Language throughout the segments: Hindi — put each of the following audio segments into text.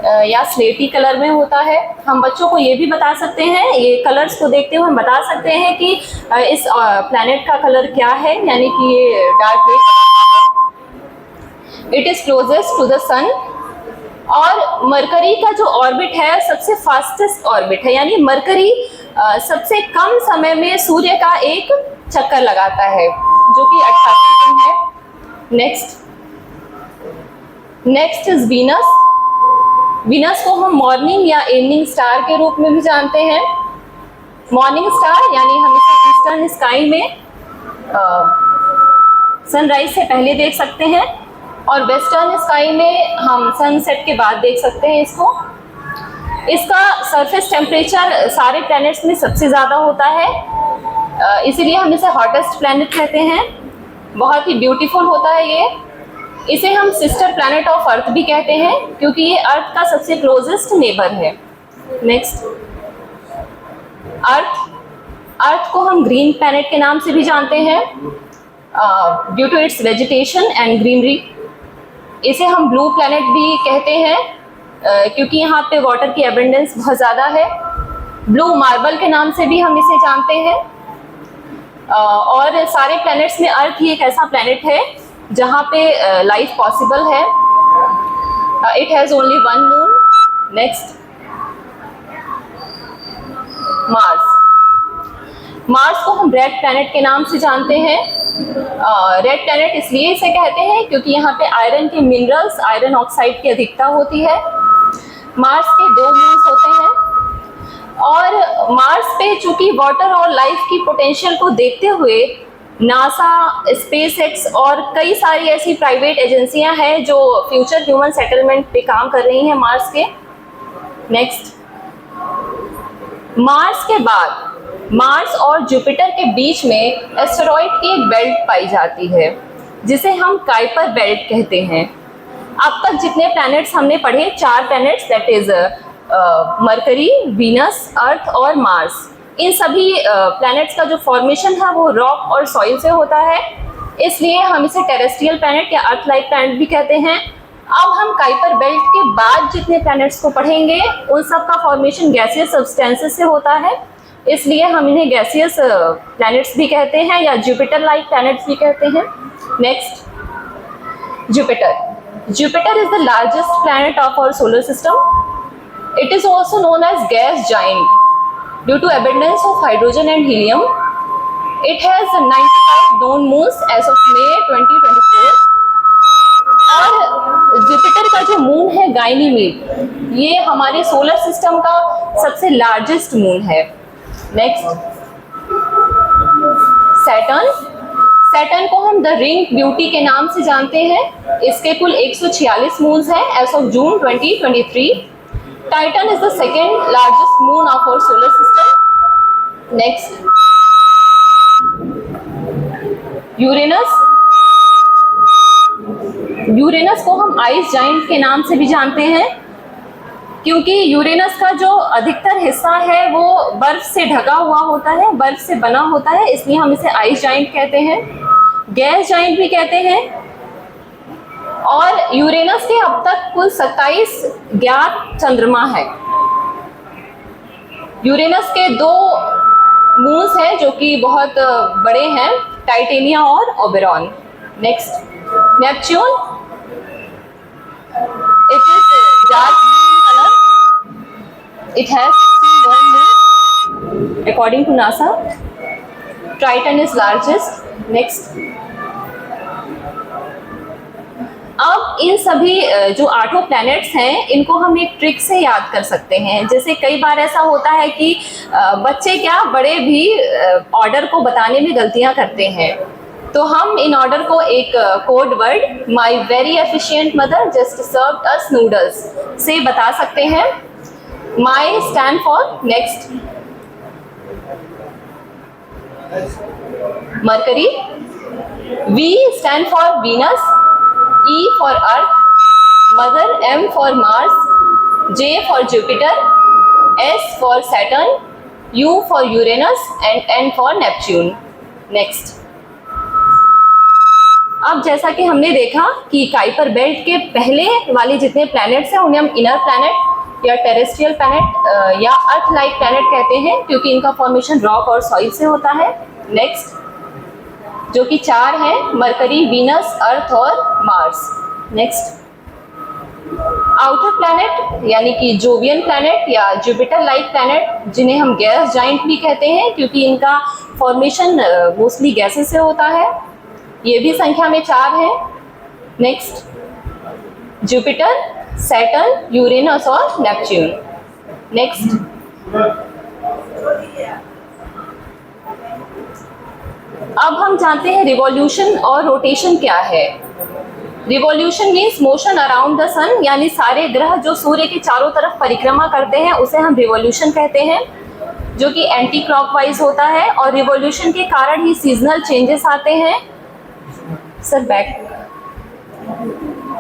या स्लेटी कलर में होता है। हम बच्चों को ये भी बता सकते हैं, ये कलर्स को देखते हुए हम बता सकते हैं कि इस प्लैनेट का कलर क्या है, यानी कि ये dark grey colour. It is closest to the sun. और मरकरी का जो ऑर्बिट है सबसे फास्टेस्ट ऑर्बिट है, यानी मरकरी सबसे कम समय में सूर्य का एक चक्कर लगाता है, जो कि 88 दिन है। Next is Venus. वीनस को हम मॉर्निंग या इवनिंग स्टार के रूप में भी जानते हैं। मॉर्निंग स्टार यानी हम इसे ईस्टर्न स्काई में सनराइज से पहले देख सकते हैं, और वेस्टर्न स्काई में हम सनसेट के बाद देख सकते हैं इसको। इसका सरफेस टेम्परेचर सारे प्लैनेट्स में सबसे ज़्यादा होता है, इसीलिए हम इसे हॉटेस्ट प्लैनेट कहते हैं। बहुत ही ब्यूटीफुल होता है ये। इसे हम सिस्टर प्लैनेट ऑफ अर्थ भी कहते हैं, क्योंकि ये अर्थ का सबसे क्लोजेस्ट नेबर है। नेक्स्ट, अर्थ को हम ग्रीन प्लैनेट के नाम से भी जानते हैं, due to its vegetation and greenery. इसे हम ब्लू प्लैनेट भी कहते हैं, क्योंकि यहाँ पे वाटर की एबंडेंस बहुत ज़्यादा है। ब्लू मार्बल के नाम से भी हम इसे जानते हैं। और सारे प्लैनेट्स में अर्थ ही एक ऐसा प्लैनेट है जहाँ पे लाइफ पॉसिबल है। It has only one moon. Next, Mars को हम रेड प्लैनेट के नाम से जानते हैं। रेड प्लैनेट इसलिए इसे कहते हैं क्योंकि यहाँ पे आयरन के मिनरल्स, आयरन ऑक्साइड की अधिकता होती है। मार्स के 2 मून्स होते हैं, और मार्स पे चूंकि वाटर और लाइफ की पोटेंशियल को देखते हुए नासा, स्पेसएक्स और कई सारी ऐसी प्राइवेट एजेंसियां हैं जो फ्यूचर ह्यूमन सेटलमेंट पे काम कर रही हैं मार्स के। नेक्स्ट, मार्स के बाद मार्स और जुपिटर के बीच में एस्टेरॉइड की एक बेल्ट पाई जाती है, जिसे हम काइपर बेल्ट कहते हैं। अब तक जितने प्लैनेट्स हमने पढ़े, 4 planets, that is Mercury, Venus, Earth और मार्स, इन सभी प्लैनेट्स का जो फॉर्मेशन है वो रॉक और सॉइल से होता है, इसलिए हम इसे टेरेस्ट्रियल प्लैनेट या अर्थ लाइक प्लैनेट भी कहते हैं। अब हम काइपर बेल्ट के बाद जितने प्लैनेट्स को पढ़ेंगे उन सब का फॉर्मेशन गैसियस सब्सटेंसेस से होता है, इसलिए हम इन्हें गैसियस प्लैनेट्स भी कहते हैं या जुपिटर लाइक प्लैनेट्स भी कहते हैं। Next, Jupiter is the largest planet of our solar system. It is also known as gas giant due to abundance of hydrogen and helium. It has 95 known moons as of May 2024. और जुपिटर का जो मून है गाइनीमीड, ये हमारे सोलर सिस्टम का सबसे लार्जेस्ट मून है। नेक्स्ट, सैटर्न को हम द रिंग ब्यूटी के नाम से जानते हैं। इसके कुल 146 मून्स हैं as of June 2023। Titan is the second largest moon of our solar system. Next, Uranus को हम आइस जाइंट के नाम से भी जानते हैं, क्योंकि यूरेनस का जो अधिकतर हिस्सा है वो बर्फ से ढका हुआ होता है, बर्फ से बना होता है, इसलिए हम इसे आइस जाइंट कहते हैं, गैस जाइंट भी कहते हैं। और यूरेनस के अब तक कुल 27 ज्ञात चंद्रमा है। यूरेनस के 2 मून्स हैं जो कि बहुत बड़े हैं, टाइटेनिया और Oberon. Next, Neptune, it is dark green colour, it has 16 known moons according to NASA. Triton is largest. Next, अब इन सभी जो 8 प्लैनेट्स हैं इनको हम एक ट्रिक से याद कर सकते हैं। जैसे कई बार ऐसा होता है कि बच्चे क्या, बड़े भी ऑर्डर को बताने में गलतियां करते हैं, तो हम इन ऑर्डर को एक code word my very efficient mother just served us noodles से बता सकते हैं। My stand for next Mercury, V stand for Venus, E for Earth, Mother, M for Mars, J for Jupiter, S for Saturn, U for Uranus and N for Neptune. Next, अब जैसा कि हमने देखा कि काइपर बेल्ट के पहले वाले जितने प्लैनेट्स हैं उन्हें हम इनर प्लैनेट या टेरेस्ट्रियल प्लैनेट या अर्थ लाइक प्लैनेट कहते हैं, क्योंकि इनका फॉर्मेशन रॉक और सॉइल से होता है। नेक्स्ट, जो कि 4 हैं, मरकरी, वीनस, अर्थ और मार्स। नेक्स्ट, आउटर प्लैनेट यानी कि जोवियन प्लैनेट या जुपिटर लाइक प्लैनेट, जिन्हें हम गैस जाइंट भी कहते हैं, क्योंकि इनका फॉर्मेशन मोस्टली गैसेस से होता है। ये भी संख्या में 4 है। नेक्स्ट, जुपिटर, सैटर्न, यूरेनस और नेपच्यून। नेक्स्ट, अब हम जानते हैं रिवॉल्यूशन और रोटेशन क्या है। Revolution means motion around the sun, यानी सारे ग्रह जो सूर्य के चारों तरफ परिक्रमा करते हैं उसे हम रिवॉल्यूशन कहते हैं, जो कि एंटी क्लॉकवाइज होता है। और रिवॉल्यूशन के कारण ही सीजनल चेंजेस आते हैं। सर बैक।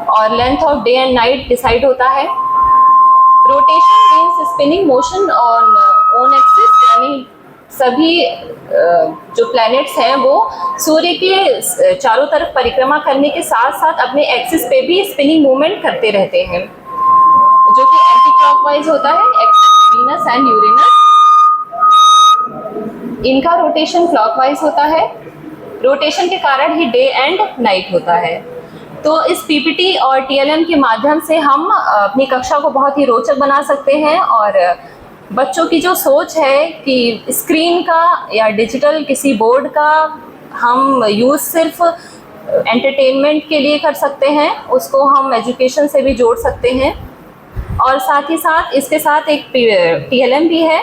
और length of day and night decide होता है। Rotation means spinning motion on axis, यानी सभी जो प्लैनेट्स हैं वो सूर्य के चारों तरफ परिक्रमा करने के साथ साथ अपने एक्सिस पे भी स्पिनिंग मूवमेंट करते रहते हैं, जो कि एंटी क्लॉकवाइज होता है, एक्सेप्ट वीनस एंड यूरेनस। इनका रोटेशन क्लॉकवाइज होता है। रोटेशन के कारण ही डे एंड नाइट होता है। तो इस पीपीटी और टीएलएम के माध्यम से हम अपनी कक्षा को बहुत ही रोचक बना सकते हैं, और बच्चों की जो सोच है कि स्क्रीन का या डिजिटल किसी बोर्ड का हम यूज़ सिर्फ एंटरटेनमेंट के लिए कर सकते हैं, उसको हम एजुकेशन से भी जोड़ सकते हैं। और साथ ही साथ इसके साथ एक टीएलएम भी है,